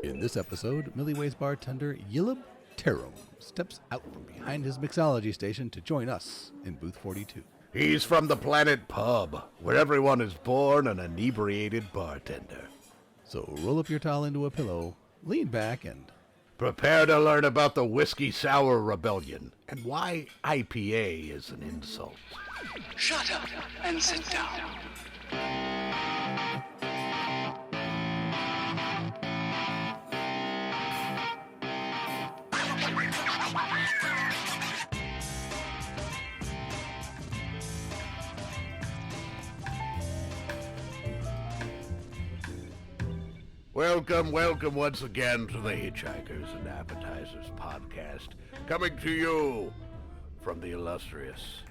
In this episode, Milliways bartender Yillb Ttirrem steps out from behind his mixology station to join us in booth 42. He's from the planet Pub, where everyone is born an inebriated bartender. So roll up your towel into a pillow, lean back, and prepare to learn about the Whiskey Sour Rebellion and why IPA is an insult. Shut up and sit down. Welcome once again to the Hitchhikers and Appetizers podcast, coming to you from the illustrious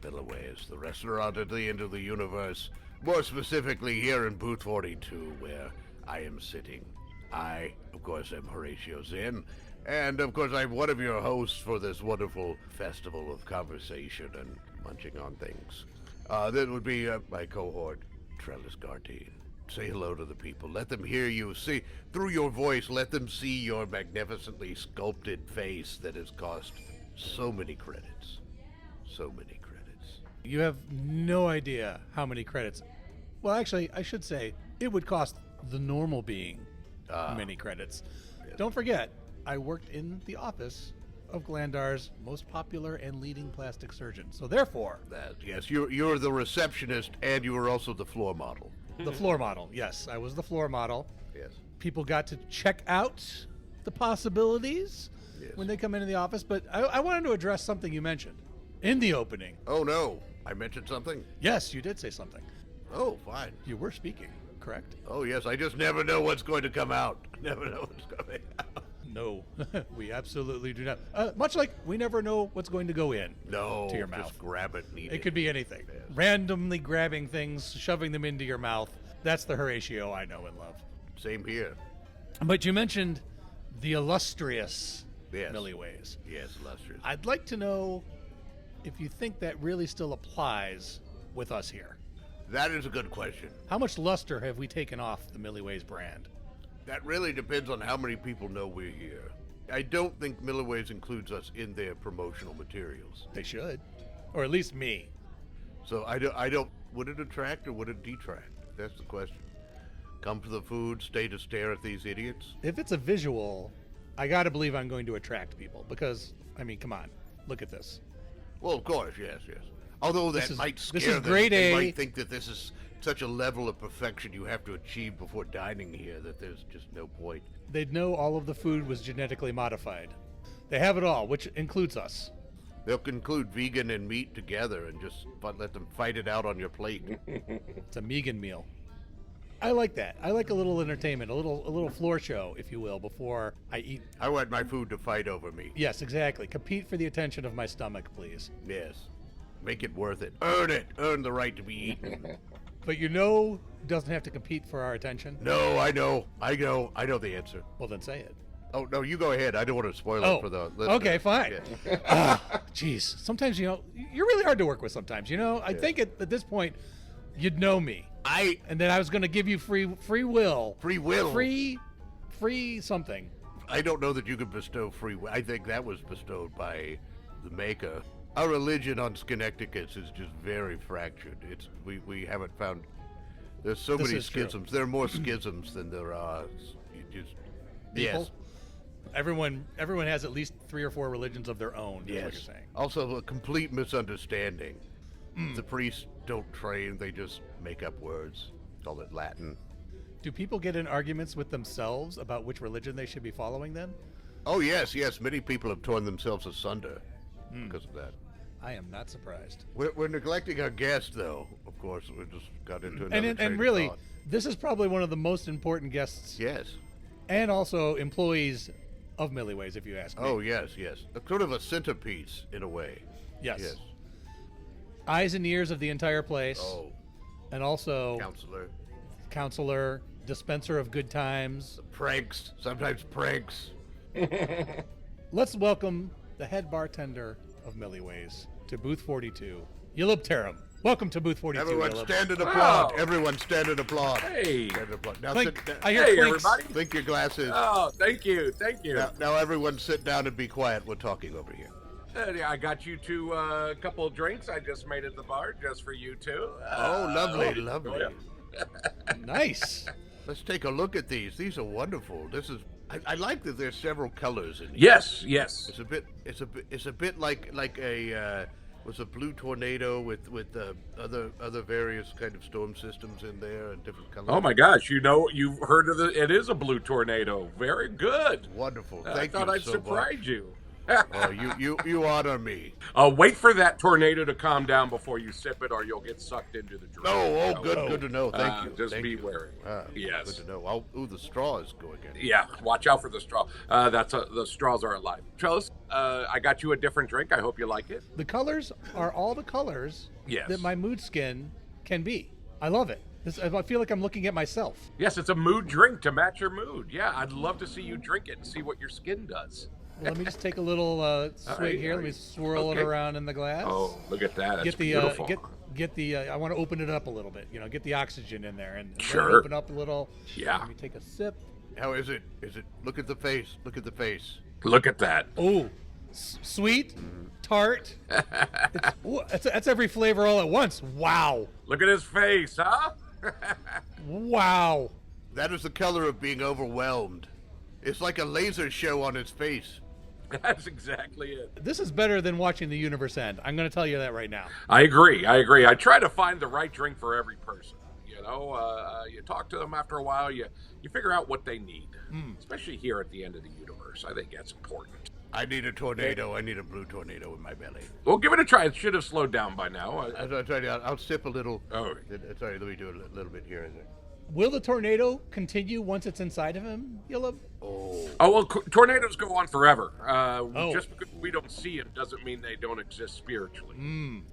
Milliways, the restaurant at the end of the universe, more specifically here in booth 42, where I am sitting. I, of course, am Horatio Zinn, and of course I'm one of your hosts for this wonderful festival of conversation and munching on things. That would be my cohort, Trellis Gardeen. Say hello to the people. Let them hear you. See, through your voice, let them see your magnificently sculpted face that has cost so many credits. So many credits. you have no idea how many credits. Well, actually, I should say it would cost the normal being many credits. Yes. Don't forget, I worked in the office of Glandar's most popular and leading plastic surgeon. So therefore... Yes, you're the receptionist, and you were also the floor model. The floor model, yes. I was the floor model. Yes. People got to check out the possibilities when they come into the office. But I wanted to address something you mentioned in the opening. Oh, no. I mentioned something? Yes, you did say something. Oh, fine. You were speaking, correct? Oh, yes. I just never know what's going to come out. Never know what's coming out. No, we absolutely do not. Much like we never know what's going to go in No, to your just mouth. grab it and eat It could be anything. Yes. Randomly grabbing things, shoving them into your mouth. That's the Horatio I know and love. Same here. But you mentioned the illustrious Yes. Milliways. Yes, illustrious. I'd like to know if you think that really still applies with us here. That is a good question. How much luster have we taken off the Milliways brand? That really depends on how many people know we're here. I don't think Milliways includes us in their promotional materials. They should. Or at least me. So I don't, would it attract or would it detract? That's the question. Come for the food, stay to stare at these idiots? If it's a visual, I gotta believe I'm going to attract people because, I mean, come on, look at this. Well, of course, yes. Although that might scare this is them. grade They A. might think that this is such a level of perfection you have to achieve before dining here that there's just no point. They'd know all of the food was genetically modified. They have it all, which includes us. They'll include vegan and meat together and just let them fight it out on your plate. It's a Megan meal. I like that. I like a little entertainment, a little floor show, if you will, before I eat. I want my food to fight over me. Yes, exactly. Compete for the attention of my stomach, please. Yes. Make it worth it. Earn it. Earn the right to be eaten. But you know who doesn't have to compete for our attention? No, I know the answer. Well, then say it. Oh, no, you go ahead. I don't want to spoil it for the listeners. Okay, fine. Yeah. Jeez, sometimes, you're really hard to work with sometimes, I think at this point, you'd know me. And then I was going to give you free will. Free will? Free something. I don't know that you could bestow free will. I think that was bestowed by the maker. Our religion on Schenectady is just very fractured. We haven't found. There's so many schisms. There are more schisms than there are. People? Yes. Everyone has at least 3 or 4 religions of their own. Is what you're saying. Also, a complete misunderstanding. The priests don't train; they just make up words. Call it Latin. Do people get in arguments with themselves about which religion they should be following then? Oh yes. Many people have torn themselves asunder because of that. I am not surprised. We're neglecting our guest, though. Of course, we just got into another train And of really, thought. this is probably one of the most important guests. Yes. And also employees of Milliways, if you ask me. Oh, yes. Sort of a centerpiece, in a way. Yes. Eyes and ears of the entire place. Oh. And also... Counselor. Dispenser of good times. Pranks. Sometimes pranks. Let's welcome the head bartender of Milliways to booth 42, Yillb Ttirrem. Welcome to booth 42. Everyone Yillb. stand and applaud. Oh. Everyone stand and applaud. Hey. Stand and applaud. Now Clink. sit I down. hear Hey, clinks. everybody. Clink your glasses. Oh, thank you. Thank you. Now everyone sit down and be quiet. We're talking over here. I got you two a couple of drinks I just made at the bar just for you two. Oh, lovely, lovely. Nice. Let's take a look at these. These are wonderful. This is. I like that there's several colors in here. Yes, yes. It's a bit like a was a blue tornado with other various kind of storm systems in there and different colors. Oh my gosh, you've heard of it is a blue tornado. Very good. Wonderful. I Thank thought you I'd so surprise much. you. Oh, you honor me. Wait for that tornado to calm down before you sip it, or you'll get sucked into the drink. Oh, good to know. Thank you. Just Thank be you. wary. Yes. Good to know. The straws go again. Yeah, watch out for the straw. The straws are alive. Trellis, I got you a different drink. I hope you like it. The colors are all the colors Yes. that my mood skin can be. I love it. I feel like I'm looking at myself. Yes, it's a mood drink to match your mood. Yeah, I'd love to see you drink it and see what your skin does. Well, let me just take a little swig here. Let me swirl it around in the glass. Oh, look at that. That's Get the beautiful. get the. I want to open it up a little bit. Get the oxygen in there and Sure. open up a little. Yeah. Let me take a sip. How is it? Look at the face. Look at the face. Look at that. Oh, sweet, tart. That's every flavor all at once. Wow. Look at his face, huh? Wow. That is the color of being overwhelmed. It's like a laser show on his face. That's exactly it. This is better than watching the universe end. I'm going to tell you that right now. I agree. I try to find the right drink for every person. You talk to them after a while. You figure out what they need, especially here at the end of the universe. I think that's important. I need a tornado. I need a blue tornado in my belly. Well, give it a try. It should have slowed down by now. I'll try to. I'll sip a little. Oh. Sorry. Let me do a little bit here. Will the tornado continue once it's inside of him, Yillb? Oh. Oh, well, tornadoes go on forever. Just because we don't see them doesn't mean they don't exist spiritually.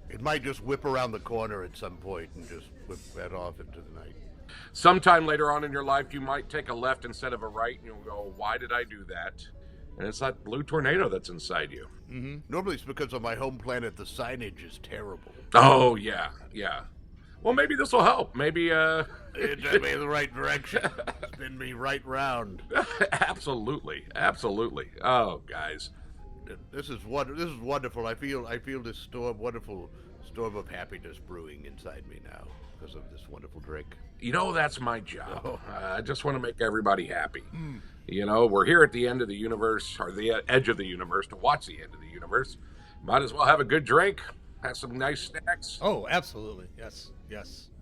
It might just whip around the corner at some point and just whip that off into the night. Sometime later on in your life, you might take a left instead of a right, and you'll go, why did I do that? And it's that blue tornado that's inside you. Mm-hmm. Normally it's because on my home planet the signage is terrible. Oh, yeah. Well, maybe this will help. Maybe, It took me in the right direction. Spin me right round. Absolutely. Oh, guys. This is wonderful. I feel this wonderful storm of happiness brewing inside me now because of this wonderful drink. That's my job. I just want to make everybody happy. We're here at the end of the universe, or the edge of the universe, to watch the end of the universe. Might as well have a good drink, have some nice snacks. Oh, absolutely. Yes.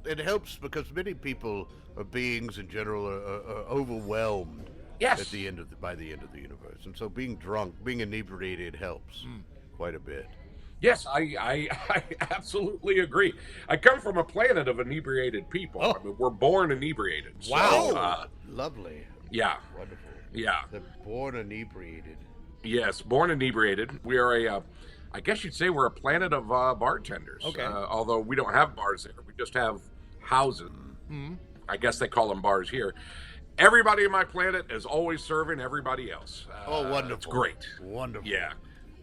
It helps because many people or beings in general are overwhelmed. Yes. By the end of the universe, and so being drunk, being inebriated helps quite a bit. Yes, I absolutely agree. I come from a planet of inebriated people. Oh. I mean, we're born inebriated. Wow. Lovely. Yeah. Wonderful. Yeah. They're born inebriated. Yes, born inebriated. We are I guess you'd say we're a planet of bartenders. Okay. Although we don't have bars there. We just have houses. I guess they call them bars here. Everybody on my planet is always serving everybody else. Wonderful. It's great. Wonderful. Yeah.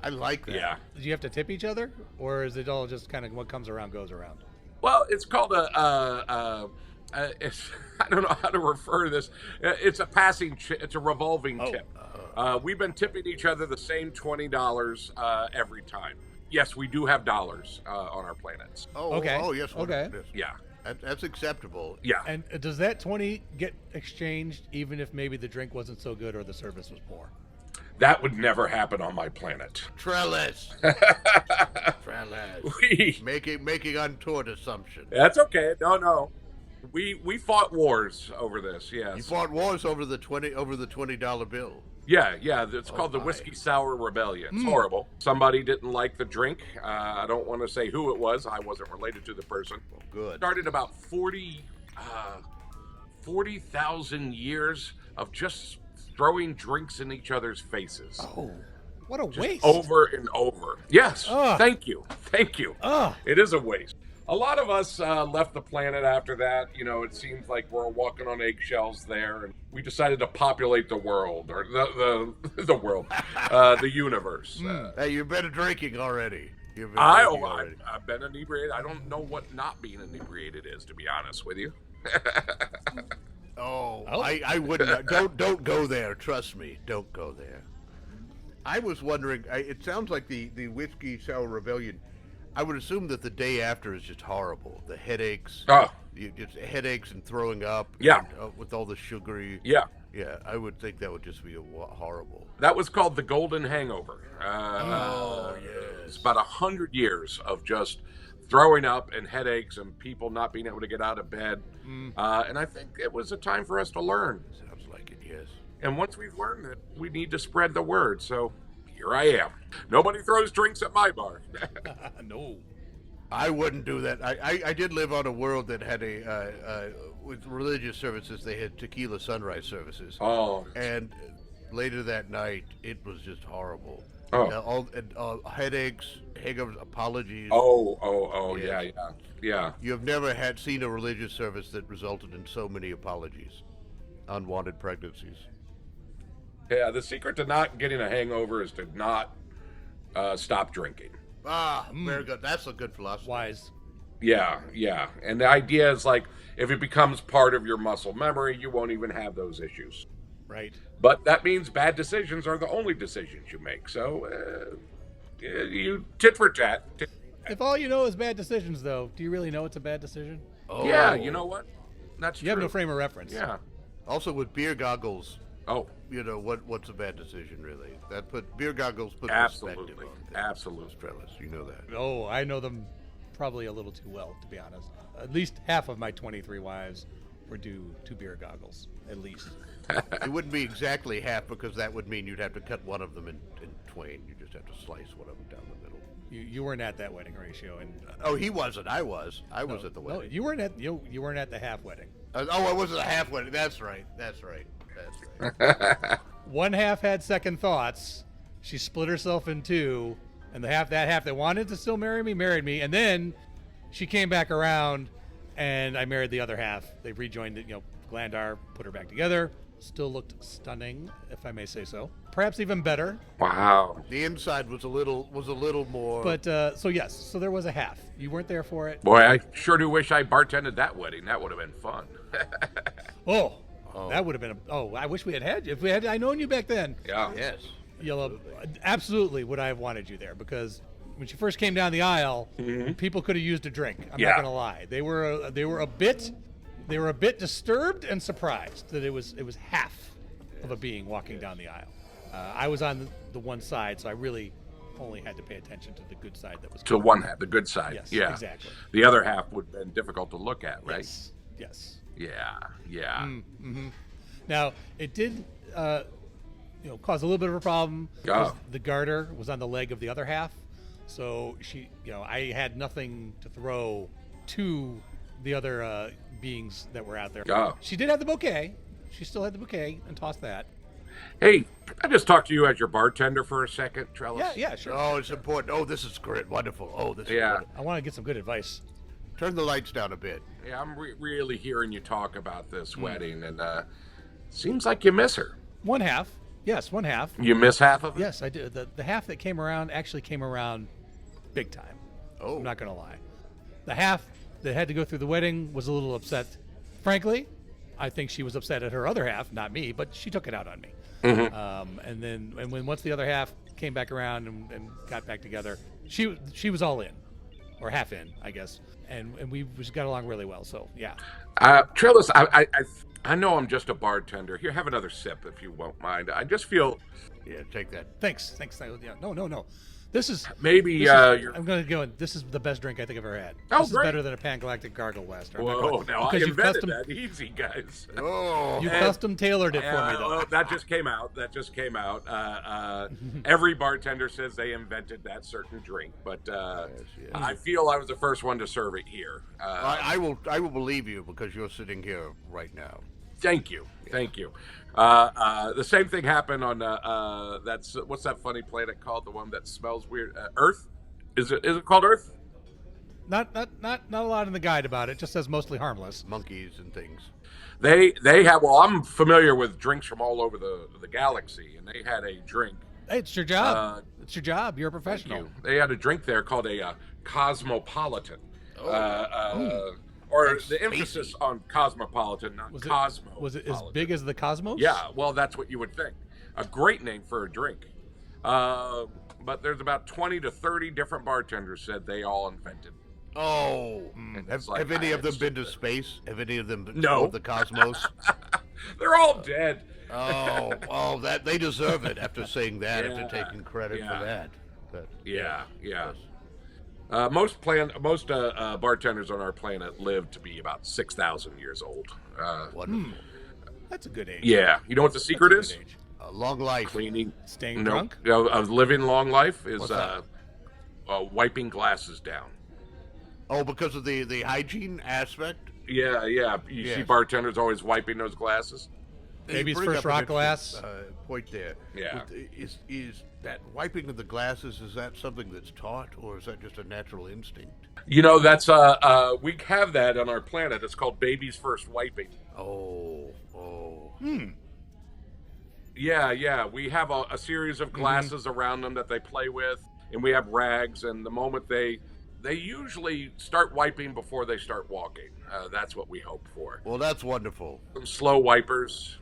I like that. Yeah. Do you have to tip each other, or is it all just kind of what comes around goes around? Well, it's called I don't know how to refer to this. It's a passing. It's a revolving tip. We've been tipping each other the same $20 every time. Yes, we do have dollars on our planets. Oh, Okay. Oh, yes. Okay. Yes. Yeah. That's acceptable. Yeah. And does that 20 get exchanged even if maybe the drink wasn't so good or the service was poor? That would never happen on my planet. Trellis. Trellis. Making untoward assumptions. That's okay. No. We fought wars over this. Yes. You fought wars over the $20 bill. Yeah. It's called the Whiskey Sour Rebellion. It's horrible. Somebody didn't like the drink. I don't want to say who it was. I wasn't related to the person. Oh, good. Started about 40,000 years of just throwing drinks in each other's faces. Oh, what a waste. Over and over. Yes. Ugh. Thank you. Ugh. It is a waste. A lot of us left the planet after that. It seems like we're walking on eggshells there, and we decided to populate the world, or the world, the universe. Hey, you've been drinking already. You've been drinking already. I've been inebriated. I don't know what not being inebriated is, to be honest with you. I wouldn't. Don't go there. Trust me. Don't go there. I was wondering. It sounds like the whiskey sour rebellion. I would assume that the day after is just horrible. The headaches. Just headaches and throwing up. Yeah. And, with all the sugary. Yeah. Yeah, I would think that would just be horrible. That was called the Golden Hangover. Yes. It's about 100 years of just throwing up and headaches and people not being able to get out of bed. And I think it was a time for us to learn. Sounds like it, yes. And once we've learned that, we need to spread the word. So here I am. Nobody throws drinks at my bar. No. I wouldn't do that. I did live on a world that had with religious services, they had tequila sunrise services. Oh. And later that night, it was just horrible. Oh. Headaches, hangovers, apologies. Yes. Yeah. You have never seen a religious service that resulted in so many apologies. Unwanted pregnancies. Yeah, the secret to not getting a hangover is to not stop drinking. Very good. That's a good philosophy. Wise. Yeah. And the idea is like, if it becomes part of your muscle memory, you won't even have those issues. Right. But that means bad decisions are the only decisions you make. So, you tit for tat. If all you know is bad decisions, though, do you really know it's a bad decision? Oh. Yeah, you know what? That's You true. have no frame of reference. Yeah. Also, with beer goggles, Oh, what's a bad decision, really? Beer goggles put absolutely. perspective on things. Absolutely. Trellis, you know that. Oh, I know them probably a little too well, to be honest. At least half of my 23 wives were due to beer goggles, at least. It wouldn't be exactly half, because that would mean you'd have to cut one of them in twain. You just have to slice one of them down the middle. You weren't at that wedding, Horatio, and Oh, he wasn't. I was. I was at the no, wedding. you weren't at you weren't at the half wedding. I wasn't a half wedding. That's right. One half had second thoughts. She split herself in two, and that half that wanted to still marry me married me, and then she came back around, and I married the other half. They rejoined it. Glandar put her back together. Still looked stunning, if I may say so. Perhaps even better. Wow. The inside was a little more. But so there was a half. You weren't there for it. Boy, I sure do wish I bartended that wedding. That would have been fun. That would have been I wish we had you. If we had I known you back then. Yeah. Yes. Yillb, absolutely would I have wanted you there, because when she first came down the aisle, people could have used a drink. I'm not gonna lie. They were a bit disturbed and surprised that it was half of a being walking down the aisle. I was on the one side, so I really only had to pay attention to the good side that was To one half, the good side. Yes, yeah. exactly. The other half would have been difficult to look at, right? Yes. Yeah. Now it did cause a little bit of a problem. Oh. The garter was on the leg of the other half, so I had nothing to throw to the other beings that were out there. Oh. She did have the bouquet. She still had the bouquet and tossed that. Hey, can I just talk to you as your bartender for a second, Trellis? Yeah, sure. Oh, it's important. Oh, this is great. Wonderful. Oh, this is Yeah. wonderful. I want to get some good advice. Turn the lights down a bit. Yeah, I'm really hearing you talk about this wedding, and seems like you miss her. One half. Yes, one half. You miss half of it? Yes, I did. The half that came around actually came around big time. Oh. I'm not going to lie. The half that had to go through the wedding was a little upset. Frankly, I think she was upset at her other half, not me, but she took it out on me. And when once the other half came back around and got back together, she was all in, or half in, I guess. And we just got along really well. So yeah. Trellis, I know I'm just a bartender. Here, have another sip if you won't mind. I just feel Yeah, take that. Thanks. Yeah, no. This is maybe you're. I'm going to go. This is the best drink I think I've ever had. Oh, this great. is better than a Pan-Galactic Gargle Blaster. Whoa! Now I because invented that. Easy, guys. Oh. You custom tailored it for me, though. Well, that just came out. Every bartender says they invented that certain drink, but Yes. I feel I was the first one to serve it here. I will believe you, because you're sitting here right now. Thank you. The same thing happened on what's that funny planet called? The one that smells weird. Earth? Is it called Earth? Not a lot in the guide about it. Just says mostly harmless. Monkeys and things. They have. Well, I'm familiar with drinks from all over the galaxy, and they had a drink Hey, it's your job. It's your job. You're a professional. They had a drink there called a cosmopolitan. Or the emphasis on cosmopolitan, not cosmo. Was it as big as the Cosmos? Yeah, well, that's what you would think. A great name for a drink. But there's about 20 to 30 different bartenders said they all invented. Oh, have any of them been to space? Have any of them explored the cosmos? They're all dead. That they deserve it after saying that, after taking credit for that. But, yeah. Most bartenders on our planet live to be about 6,000 years old. Wonderful. That's a good age. Yeah. You know what the secret is? Long life. Cleaning. Staying drunk? Living long life is wiping glasses down. Oh, because of the hygiene aspect? Yeah. You see bartenders always wiping those glasses. Maybe his first rock glass. Point there. Yeah. Is that wiping of the glasses, is that something that's taught, or is that just a natural instinct? You know, that's we have that on our planet. It's called baby's first wiping. Oh. Yeah. We have a series of glasses around them that they play with, and we have rags. And the moment they usually start wiping before they start walking. That's what we hope for. Well, that's wonderful. Some slow wipers.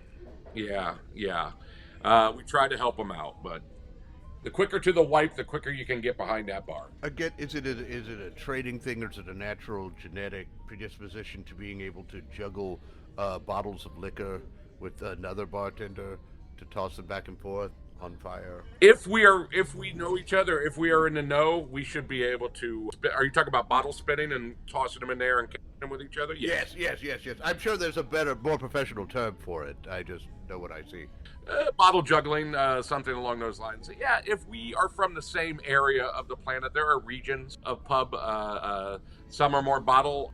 Yeah. We try to help them out, but the quicker to the wipe, the quicker you can get behind that bar. Again, is it a training thing, or is it a natural genetic predisposition to being able to juggle bottles of liquor with another bartender to toss them back and forth on fire? If we know each other, if we are in the know, we should be able to. Are you talking about bottle spinning and tossing them in there and catching them with each other? Yes. I'm sure there's a better, more professional term for it. I just know what I see. Bottle juggling, something along those lines. Yeah, if we are from the same area of the planet, there are regions of pub. Some are more bottle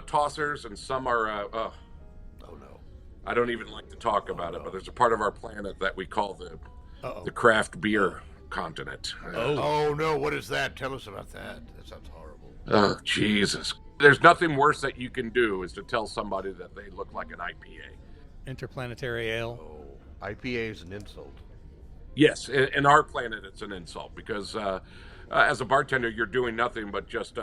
tossers, and some are. Oh no, I don't even like to talk about it. But there's a part of our planet that we call the craft beer continent. Oh no, what is that? Tell us about that. That sounds horrible. Oh Jesus! There's nothing worse that you can do is to tell somebody that they look like an IPA. Interplanetary ale. Oh, IPA is an insult. Yes, in our planet, it's an insult because as a bartender, you're doing nothing but just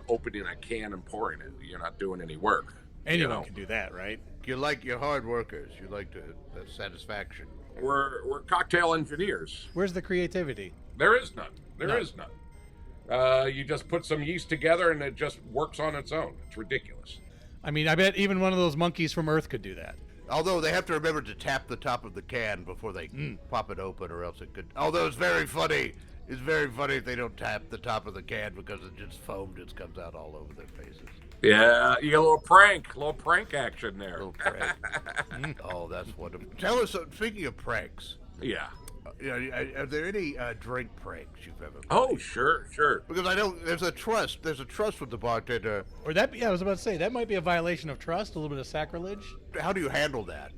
opening a can and pouring it. You're not doing any work. Anyone can do that, right? You like your hard workers. You like the satisfaction. We're cocktail engineers. Where's the creativity? There is none. There is none. You just put some yeast together and it just works on its own. It's ridiculous. I mean, I bet even one of those monkeys from Earth could do that. Although they have to remember to tap the top of the can before they pop it open, or else it could. Although it's very funny. It's very funny if they don't tap the top of the can because it just foamed. It comes out all over their faces. Yeah, you get a little prank action there. Little prank. Oh, that's wonderful. Tell us, speaking of pranks. Yeah. Are there any drink pranks you've ever played? Oh, sure. Because I know there's a trust with the bartender. Or that, I was about to say, that might be a violation of trust, a little bit of sacrilege. How do you handle that?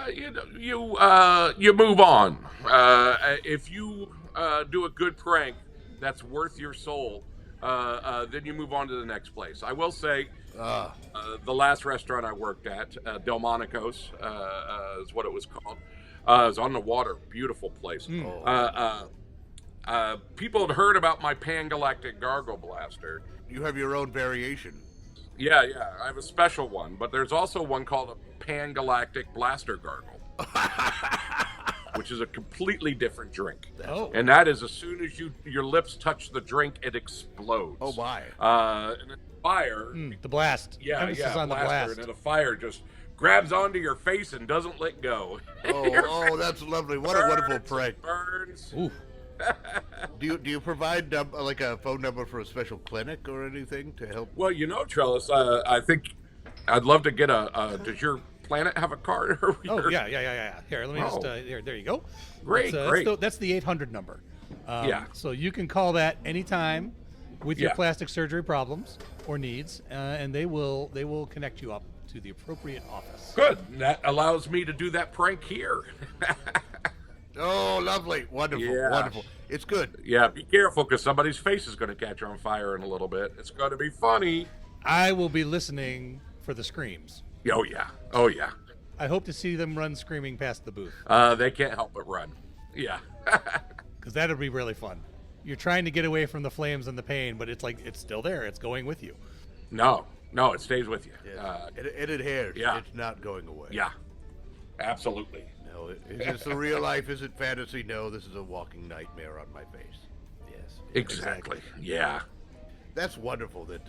You move on. If you do a good prank that's worth your soul, then you move on to the next place. I will say, the last restaurant I worked at, Delmonico's, is what it was called. It was on the water, beautiful place. People had heard about my Pan-Galactic Gargle Blaster. You have your own variation. Yeah, I have a special one, but there's also one called a Pan-Galactic Blaster Gargle, which is a completely different drink. And that is, as soon as your lips touch the drink, it explodes. Oh my! And then fire. The blast. Emphasis on the blast. And then the fire just grabs onto your face and doesn't let go. Oh, that's lovely. What a wonderful prank. Burns. Ooh. Do you provide like a phone number for a special clinic or anything to help? Well, Trellis, I think I'd love to get does your planet have a card? Yeah. Here, let me just, there you go. Great. That's the 800 number. Yeah. So you can call that anytime with your plastic surgery problems or needs, and they will connect you up to the appropriate office. Good. That allows me to do that prank here. Oh, lovely. Wonderful. It's good. Yeah, be careful because somebody's face is going to catch on fire in a little bit. It's going to be funny. I will be listening for the screams. Oh, yeah. I hope to see them run screaming past the booth. They can't help but run. Yeah. Because that'd be really fun. You're trying to get away from the flames and the pain, but it's like it's still there. It's going with you. No, it stays with you. It adheres. Yeah. It's not going away. Yeah, absolutely. No, is this the real life? Is it fantasy? No, this is a walking nightmare on my face. Yes. Exactly. Yeah. That's wonderful that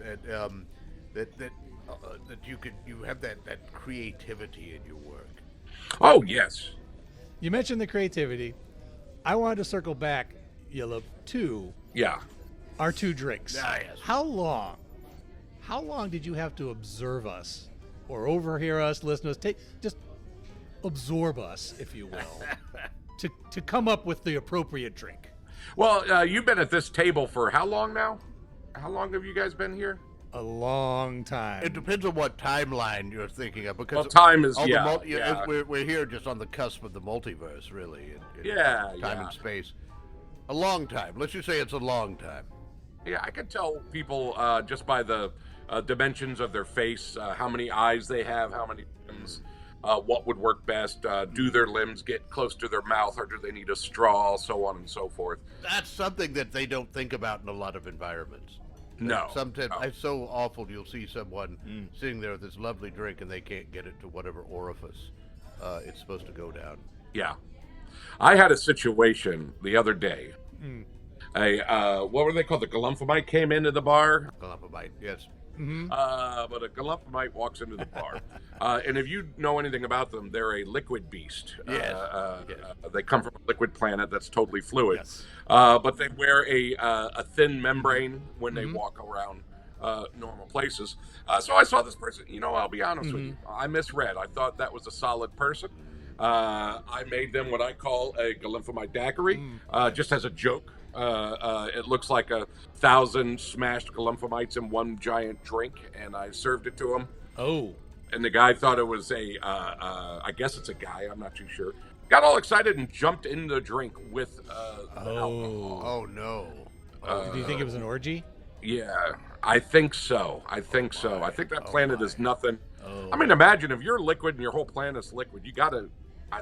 you have that creativity in your work. Oh, yes. You mentioned the creativity. I wanted to circle back, Yillb, to our 2 drinks. Ah, yes. How long did you have to observe us or overhear us, listen to us, just absorb us, if you will, to come up with the appropriate drink? Well, you've been at this table for how long now? How long have you guys been here? A long time. It depends on what timeline you're thinking of, because time is we're here just on the cusp of the multiverse, really. In time and space. A long time. Let's just say it's a long time. Yeah, I can tell people just by the dimensions of their face, how many eyes they have, how many limbs, what would work best. Do their limbs get close to their mouth, or do they need a straw, so on and so forth. That's something that they don't think about in a lot of environments. No. Sometimes it's so awful. You'll see someone sitting there with this lovely drink and they can't get it to whatever orifice it's supposed to go down. Yeah. I had a situation the other day. What were they called? The Galumphomite came into the bar. Galumphomite, yes. But a Galumphomite walks into the bar. And if you know anything about them, they're a liquid beast. Yes. They come from a liquid planet that's totally fluid. Yes. But they wear a thin membrane when they walk around normal places. So I saw this person. I'll be honest with you. I misread. I thought that was a solid person. I made them what I call a Galumphomite daiquiri, just as a joke. It looks like 1,000 smashed Galumphamites in one giant drink, and I served it to him. Oh. And the guy thought it was I guess it's a guy, I'm not too sure. Got all excited and jumped in the drink with alcohol. Oh, no. Do you think it was an orgy? Yeah, I think so. I think that planet is nothing. I mean, imagine if you're liquid and your whole planet's liquid.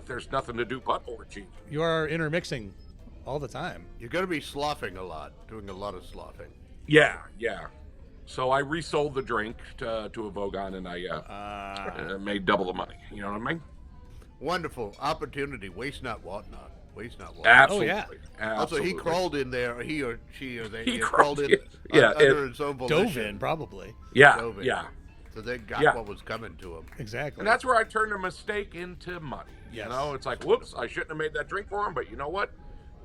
There's nothing to do but orgy. You are intermixing all the time. You're going to be sloughing a lot, doing a lot of sloughing. Yeah. So I resold the drink to a Vogon, and I made double the money. You know what I mean? Wonderful opportunity. Waste not, want not. Waste not, want not. Absolutely. Oh, yeah. Also, he crawled in there, he or she or they He crawled in under his own volition. Dove in, probably. Dove in. Yeah. So they got what was coming to them. Exactly. And that's where I turned a mistake into money. Yes. It's like, whoops, I shouldn't have made that drink for him, but you know what?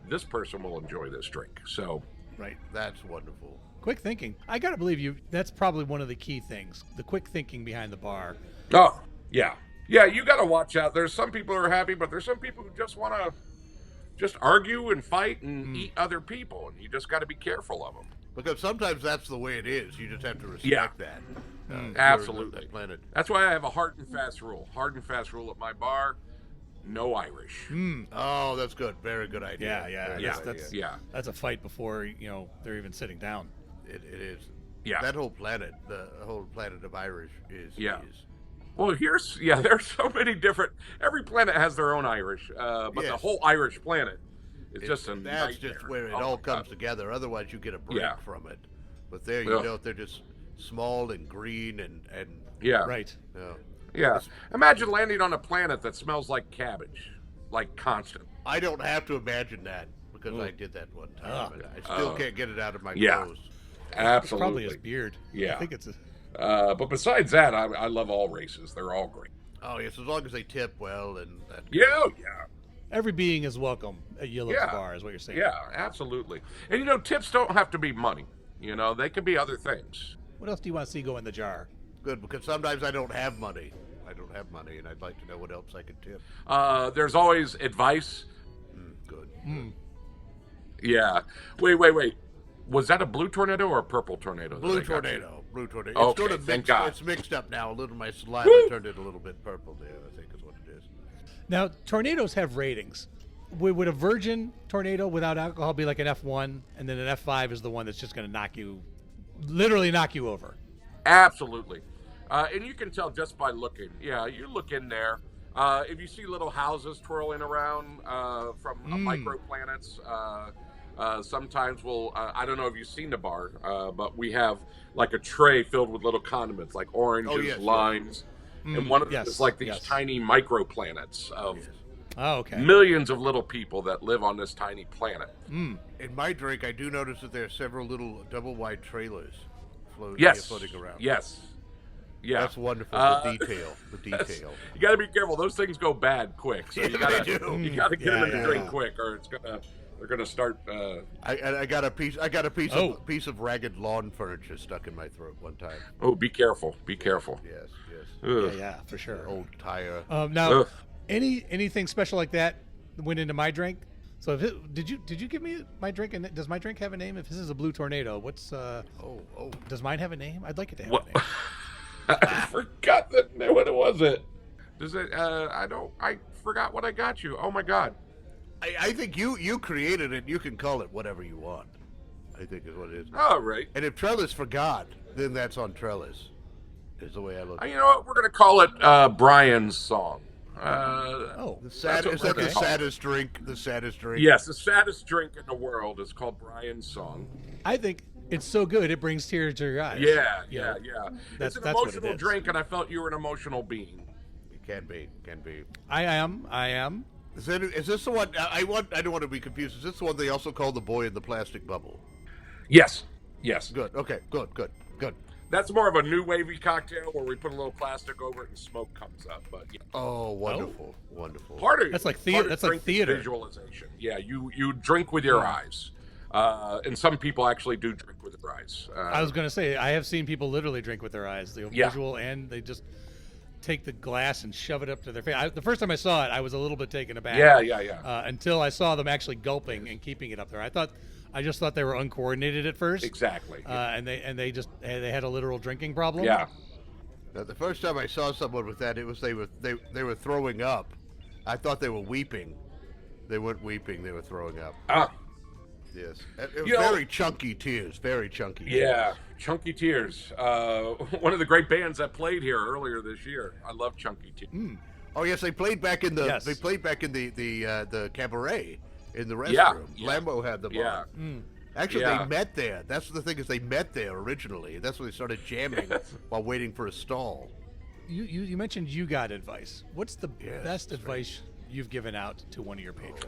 This person will enjoy this drink. So, right. That's wonderful. Quick thinking. I got to believe you. That's probably one of the key things. The quick thinking behind the bar. Oh, yeah. Yeah, you got to watch out. There's some people who are happy, but there's some people who just want to just argue and fight and eat other people, and you just got to be careful of them. Because sometimes that's the way it is. You just have to respect that. Absolutely. That planet. That's why I have a hard and fast rule. Hard and fast rule at my bar: no Irish. Oh, that's good. Very good idea. That's a fight before they're even sitting down. It is. Yeah. That whole planet, the whole planet of Irish is. Well, there's so many different. Every planet has their own Irish, but the whole Irish planet is just a nightmare. That's just where it all comes together. Otherwise, you get a break from it. But there, they're just small and green and Right. Yeah. Imagine landing on a planet that smells like cabbage, like constant. I don't have to imagine that because I did that one time, and I still can't get it out of my nose. Absolutely. It's probably his beard. Yeah. I think it's but besides that, I love all races. They're all great. Oh, yes, as long as they tip well and that. Yeah. every being is welcome at Yillb's bar, is what you're saying. Yeah, absolutely. And tips don't have to be money. They can be other things. What else do you want to see go in the jar? Good, because sometimes I don't have money. And I'd like to know what else I could tip. There's always advice. Good. Yeah. Wait. Was that a blue tornado or a purple tornado? Blue tornado. Okay, It's God. It's mixed up now. My saliva turned it a little bit purple there, I think is what it is. Now, tornadoes have ratings. Would a virgin tornado without alcohol be like an F1, and then an F5 is the one that's just going to literally knock you over? Absolutely. And you can tell just by looking. Yeah, you look in there. If you see little houses twirling around from microplanets, sometimes we'll, I don't know if you've seen the bar, but we have like a tray filled with little condiments like oranges, limes, and one of them is like these tiny microplanets of millions of little people that live on this tiny planet. In my drink, I do notice that there are several little double-wide trailers floating around. Yes. Yeah, that's wonderful. The detail. You got to be careful; those things go bad quick. So you got to get them in the drink quick, or they're gonna start. I got a piece of ragged lawn furniture stuck in my throat one time. Oh, be careful! Be careful. Yes. Yeah, for sure. Old tire. Now, anything special like that went into my drink. So did you give me my drink? And does my drink have a name? If this is a blue tornado, what's does mine have a name? I'd like it to have a name. I forgot what was it? Does it? I forgot what I got you. Oh my god! I think you created it. You can call it whatever you want. I think is what it is. All right. And if Trellis forgot, then that's on Trellis. Is the way I look. You know what? We're gonna call it Brian's song. The saddest drink? The saddest drink. Yes, the saddest drink in the world is called Brian's song. I think it's so good it brings tears to your eyes. Yeah. That's an emotional drink, and I felt you were an emotional being. It can be. I am. Is this the one? I don't want to be confused. Is this the one they also call the boy in the plastic bubble? Yes. Good. Okay. Good. That's more of a new wavy cocktail where we put a little plastic over it and smoke comes up. But yeah. Oh, wonderful. That's like theater. That's like theater visualization. Yeah, you drink with your eyes. And some people actually do drink with their eyes. I was going to say, I have seen people literally drink with their eyes. The visual, and they just take the glass and shove it up to their face. The first time I saw it, I was a little bit taken aback. Yeah. Until I saw them actually gulping and keeping it up there. I just thought they were uncoordinated at first. Exactly. And they had a literal drinking problem. Yeah. Now, the first time I saw someone with that, it was they were throwing up. I thought they were weeping. They weren't weeping. They were throwing up. Yes. Very chunky tears. Yeah, Chunky Tears. One of the great bands that played here earlier this year. I love Chunky Tears. Oh yes, they played back in the the cabaret in the restroom. Yeah. Lambo had them on. Actually, they met there. That's the thing, is they met there originally. That's when they started jamming while waiting for a stall. You mentioned you got advice. What's the best advice you've given out to one of your patrons?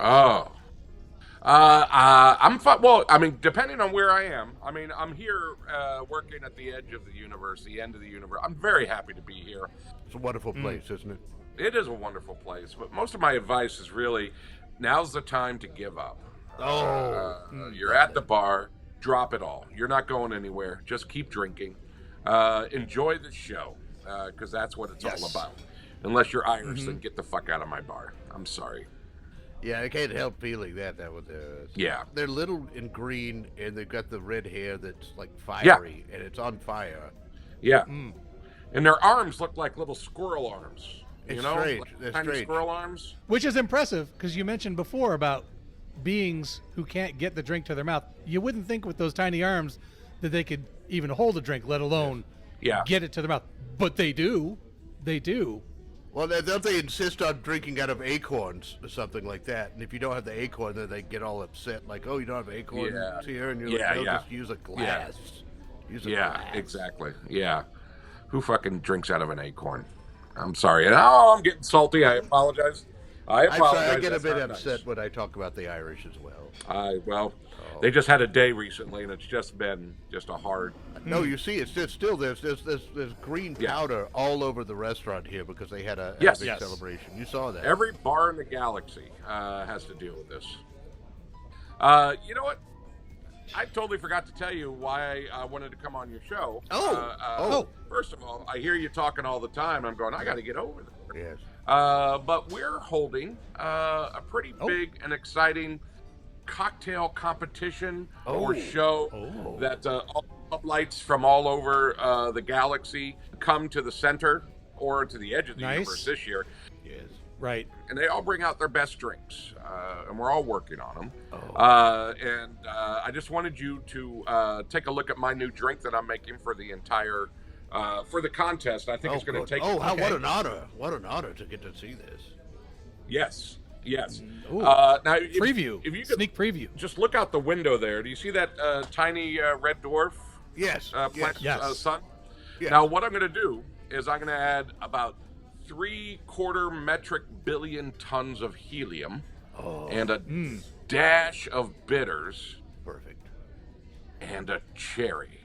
I'm fine. Well, I mean, depending on where I am. I mean, I'm here working at the edge of the universe, the end of the universe. I'm very happy to be here. It's a wonderful place, isn't it? It is a wonderful place. But most of my advice is really, now's the time to give up. You're at the bar. Drop it all. You're not going anywhere. Just keep drinking. Enjoy the show, because that's what it's all about. Unless you're Irish, then get the fuck out of my bar. I'm sorry. Yeah, I can't help feeling that with they're little and green, and they've got the red hair that's like fiery, and it's on fire. Yeah, and their arms look like little squirrel arms. It's strange. Like tiny squirrel arms. Which is impressive, because you mentioned before about beings who can't get the drink to their mouth. You wouldn't think with those tiny arms that they could even hold a drink, let alone get it to their mouth. But they do. They do. Well, don't they insist on drinking out of acorns or something like that? And if you don't have the acorn, then they get all upset, like, "Oh, you don't have acorns here," and you're like, "No, just use a glass." Use a glass. Exactly. Yeah. Who fucking drinks out of an acorn? I'm sorry. I'm getting salty. I apologize. I get a bit upset when I talk about the Irish as well. They just had a day recently, and it's just been a hard. No, you see, it's still there's green powder all over the restaurant here because they had a big celebration. You saw that. Every bar in the galaxy has to deal with this. You know what? I totally forgot to tell you why I wanted to come on your show. First of all, I hear you talking all the time. I'm going, I got to get over there. Yes. But we're holding a pretty big and exciting cocktail competition or show that all pub lights from all over the galaxy come to the center or to the edge of the universe this year. Yes. Right. And they all bring out their best drinks, and we're all working on them. I just wanted you to take a look at my new drink that I'm making for the entire for the contest. I think it's going to take. Oh, what an honor! What an honor to get to see this. Yes. Ooh. Now, Preview. If you could Sneak preview. just look out the window there. Do you see that tiny red dwarf? Yes. Plant Yes. sun. Yes. Now, what I'm going to do is I'm going to add about 3/4 metric billion tons of helium and a dash of bitters Perfect. and a cherry.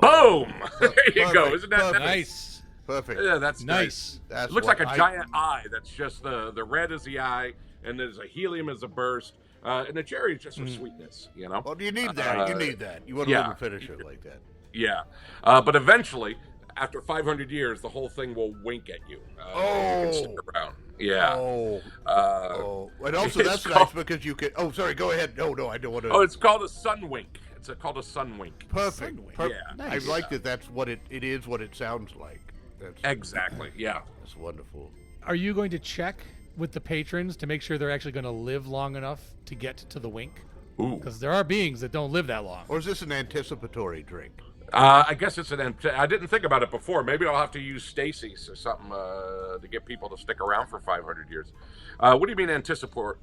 Boom! There you go. Perfect. Isn't that Perfect. Nice. Perfect. Yeah, that's Nice. That's It looks what like a giant eye. That's just the red is the eye, and there's a helium as a burst, and the cherry is just for sweetness. You know. Well, you need that. You need that. You want a yeah. little finisher like that. Yeah, but eventually, after 500 years, the whole thing will wink at you. You can stick around. Yeah. And also that's nice because you can. Oh, sorry. Go ahead. No, I don't want to. Oh, it's called a sun wink. It's called a sun wink. Perfect. Sunwing. Yeah. Nice. I like that. That's what it is. What it sounds like. That's Exactly. Yeah. That's wonderful. Are you going to check with the patrons to make sure they're actually going to live long enough to get to the wink? Ooh. Because there are beings that don't live that long. Or is this an anticipatory drink? I guess it's I didn't think about it before. Maybe I'll have to use Stacy's or something to get people to stick around for 500 years. What do you mean anticipatory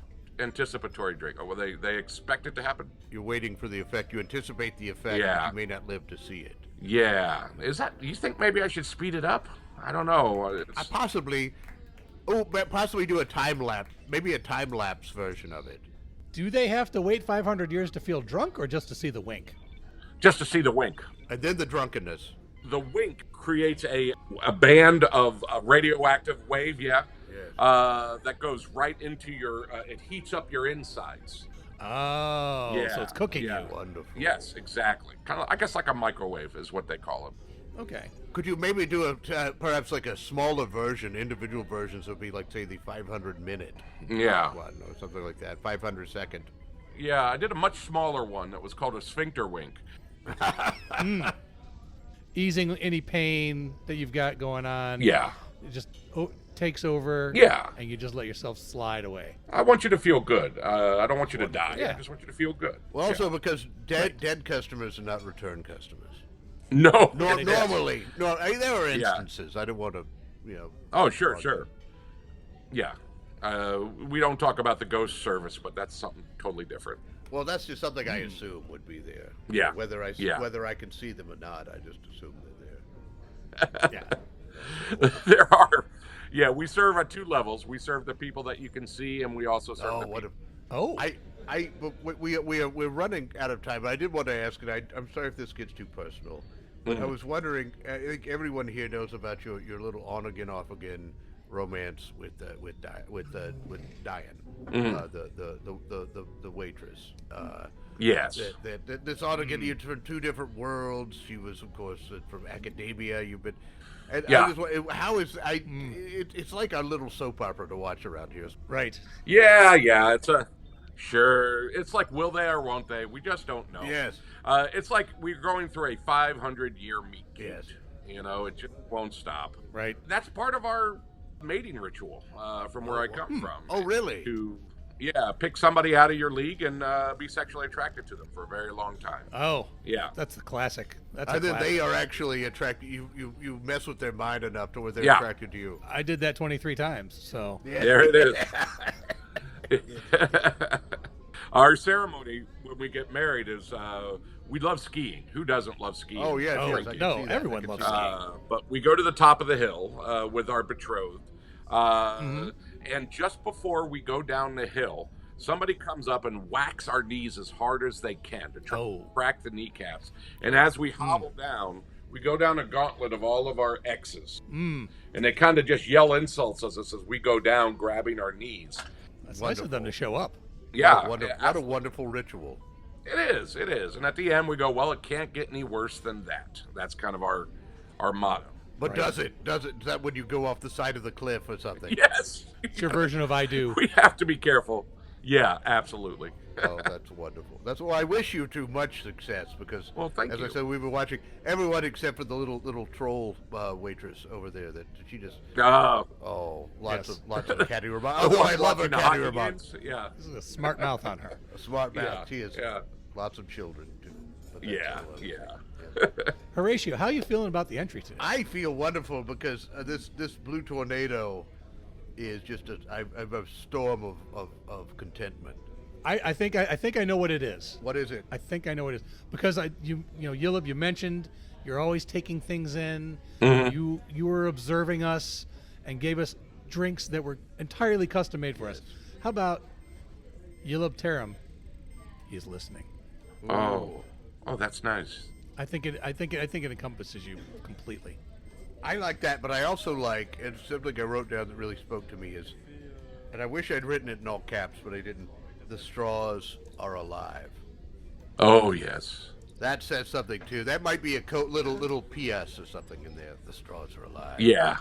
drink? Oh, well, they expect it to happen? You're waiting for the effect. You anticipate the effect. Yeah. But you may not live to see it. Yeah. You think maybe I should speed it up? I don't know. I possibly. Oh, but possibly do a time lapse. Maybe a time lapse version of it. Do they have to wait 500 years to feel drunk or just to see the wink? Just to see the wink. And then the drunkenness. The wink creates a band of a radioactive wave, that goes right into your, it heats up your insides. Oh, Yeah, so it's cooking yeah. you. Wonderful. Yes, exactly. Kind of, I guess like a microwave is what they call it. Okay. Could you maybe do perhaps like a smaller version, individual versions would be like, say, the 500 minute Yeah. one or something like that, 500 second. Yeah, I did a much smaller one that was called a sphincter wink. Easing any pain that you've got going on. Yeah. It just takes over. Yeah. And you just let yourself slide away. I want you to feel good. I don't want you to die. Yeah. I just want you to feel good. Well, also because dead customers are not return customers. No. Normally. No, there are Yeah. instances. I don't want to, Oh, sure. Yeah. We don't talk about the ghost service, but that's something totally different. Well, that's just something I assume would be there. Yeah. Whether I Yeah. whether I can see them or not, I just assume they're there. Yeah. There are. Yeah, we serve at 2 levels. We serve the people that you can see, and we also serve Oh, the what people. a but we're running out of time. But I did want to ask, and I'm sorry if this gets too personal, but I was wondering. I think everyone here knows about your little on again, off again romance with Diane, the waitress. Yes. This on again, you're from 2 different worlds. She was, of course, from academia. You've been. And Yeah. it's like a little soap opera to watch around here. Right. Yeah. It's like will they or won't they? We just don't know. Yes. It's like we're going through a 500-year meet cute. Yes. It just won't stop. Right. That's part of our mating ritual from where I come from. Oh, really? To pick somebody out of your league and be sexually attracted to them for a very long time. Oh. Yeah. That's the classic. That's And a then classic. they are actually attracted. You mess with their mind enough to where they're Yeah. attracted to you. I did that 23 times. So. Yeah. There it is. Our ceremony when we get married is we love skiing. Who doesn't love skiing? Oh yeah. Oh, yes, I can no, see that. everyone I can loves see skiing. But we go to the top of the hill with our betrothed, and just before we go down the hill, somebody comes up and whacks our knees as hard as they can to try to crack the kneecaps. And as we hobble down, we go down a gauntlet of all of our exes, and they kind of just yell insults at us as we go down, grabbing our knees. That's nice of them to show up. Yeah, What a wonderful ritual. It is. And at the end, we go, well, it can't get any worse than that. That's kind of our motto. But does it? Is that when you go off the side of the cliff or something? Yes. It's your version of I do. We have to be careful. Yeah, absolutely. Oh, that's wonderful. I wish you 2 much success because, Well, thank as you. I said, we've been watching everyone except for the little troll waitress over there. That she just lots of catty remarks. Oh, I love her catty remarks. Yeah. This is a smart mouth on her. A smart mouth. Yeah, She is. yeah. Lots of children too. Yeah. Horatio, how are you feeling about the entry today? I feel wonderful because this blue tornado is just a storm of contentment. I think I know what it is. What is it? I think I know what it is because Yillb, you mentioned you're always taking things in. You were observing us and gave us drinks that were entirely custom made for us. How about Yillb Ttirrem? He's listening. Oh, that's nice. I think it encompasses you completely. I like that, but I also like, and something I wrote down that really spoke to me is, and I wish I'd written it in all caps, but I didn't. The straws are alive. Oh yes. That says something too. That might be a little PS or something in there. The straws are alive. Yeah.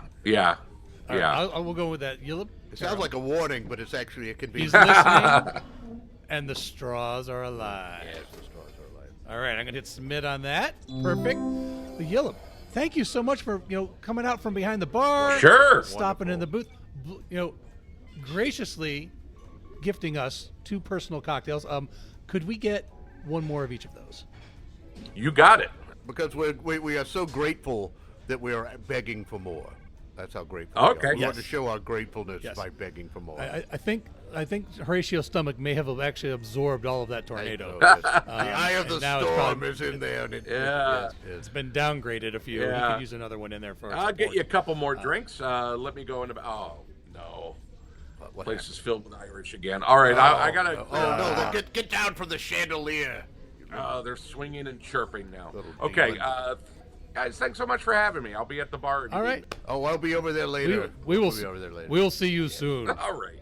All right, I will go with that. Yillb. It sounds like a warning, but it's actually it can be. He's listening, and the straws are alive. Yes, the straws are alive. All right, I'm gonna hit submit on that. Perfect. The Yillb, thank you so much for coming out from behind the bar. Sure. Stopping in the booth. Graciously gifting us 2 personal cocktails. Could we get one more of each of those? You got it. Because we are so grateful that we are begging for more. That's how grateful Okay. we are. We Yes. want to show our gratefulness Yes. by begging for more. I think Horatio's stomach may have actually absorbed all of that tornado. The eye of the and now it's storm probably- is in there. And Yeah. It's been downgraded a few. Yeah. We could use another one in there for. I'll get you a couple more drinks. Let me go into. Oh no. What Place happened? is filled with Irish again. All right, I gotta. Oh no! Get down from the chandelier. They're swinging and chirping now. Little Okay, demon. guys, thanks so much for having me. I'll be at the bar. All right. Oh, I'll be over there later. We will. I'll be over there later. We'll see you soon. All right.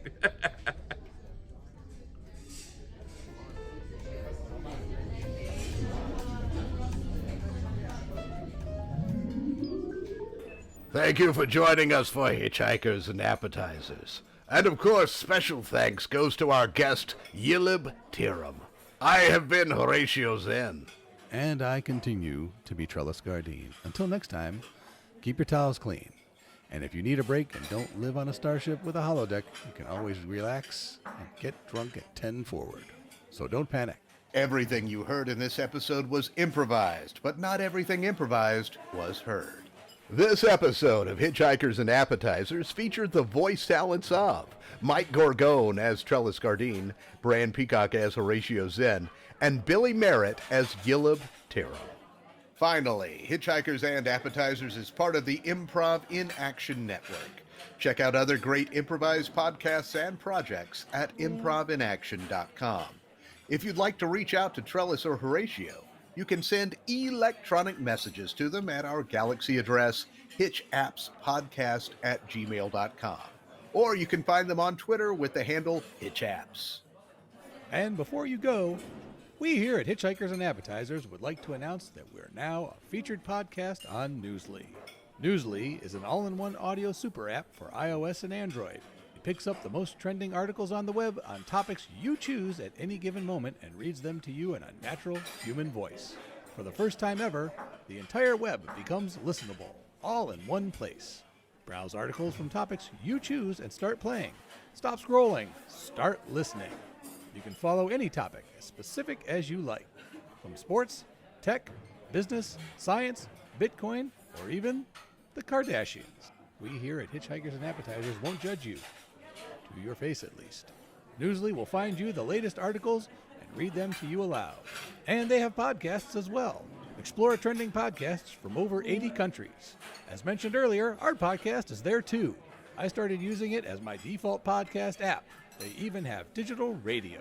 Thank you for joining us for Hitchhikers and Appetizers. And of course, special thanks goes to our guest, Yillb Ttirrem. I have been Horatio Zinn. And I continue to be Trellis Gardeen. Until next time, keep your towels clean. And if you need a break and don't live on a starship with a holodeck, you can always relax and get drunk at 10 forward. So don't panic. Everything you heard in this episode was improvised, but not everything improvised was heard. This episode of Hitchhikers and Appetizers featured the voice talents of Mike Gorgone as Trellis Gardeen, Bran Peacock as Horatio Zinn, and Billy Merritt as Yillb Ttirrem. Finally, Hitchhikers and Appetizers is part of the Improv in Action Network. Check out other great improvised podcasts and projects at improvinaction.com. If you'd like to reach out to Trellis or Horatio, you can send electronic messages to them at our Galaxy address, hitchappspodcast@gmail.com. Or you can find them on Twitter with the handle hitchapps. And before you go, we here at Hitchhikers and Appetizers would like to announce that we're now a featured podcast on Newsly. Newsly is an all-in-one audio super app for iOS and Android. It picks up the most trending articles on the web on topics you choose at any given moment and reads them to you in a natural human voice. For the first time ever, the entire web becomes listenable, all in one place. Browse articles from topics you choose and start playing. Stop scrolling, start listening. You can follow any topic, as specific as you like, from sports, tech, business, science, Bitcoin, or even the Kardashians. We here at Hitchhikers and Appetizers won't judge you, to your face at least. Newsly will find you the latest articles and read them to you aloud. And they have podcasts as well. Explore trending podcasts from over 80 countries. As mentioned earlier, our podcast is there too. I started using it as my default podcast app. They even have digital radio.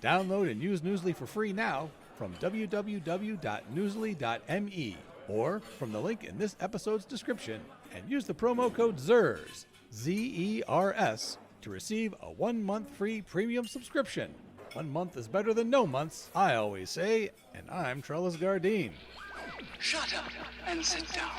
Download and use Newsly for free now from www.newsly.me or from the link in this episode's description and use the promo code ZERS, Z-E-R-S, to receive a 1-month free premium subscription. 1 month is better than no months, I always say, and I'm Trellis Gardeen. Shut up and sit down.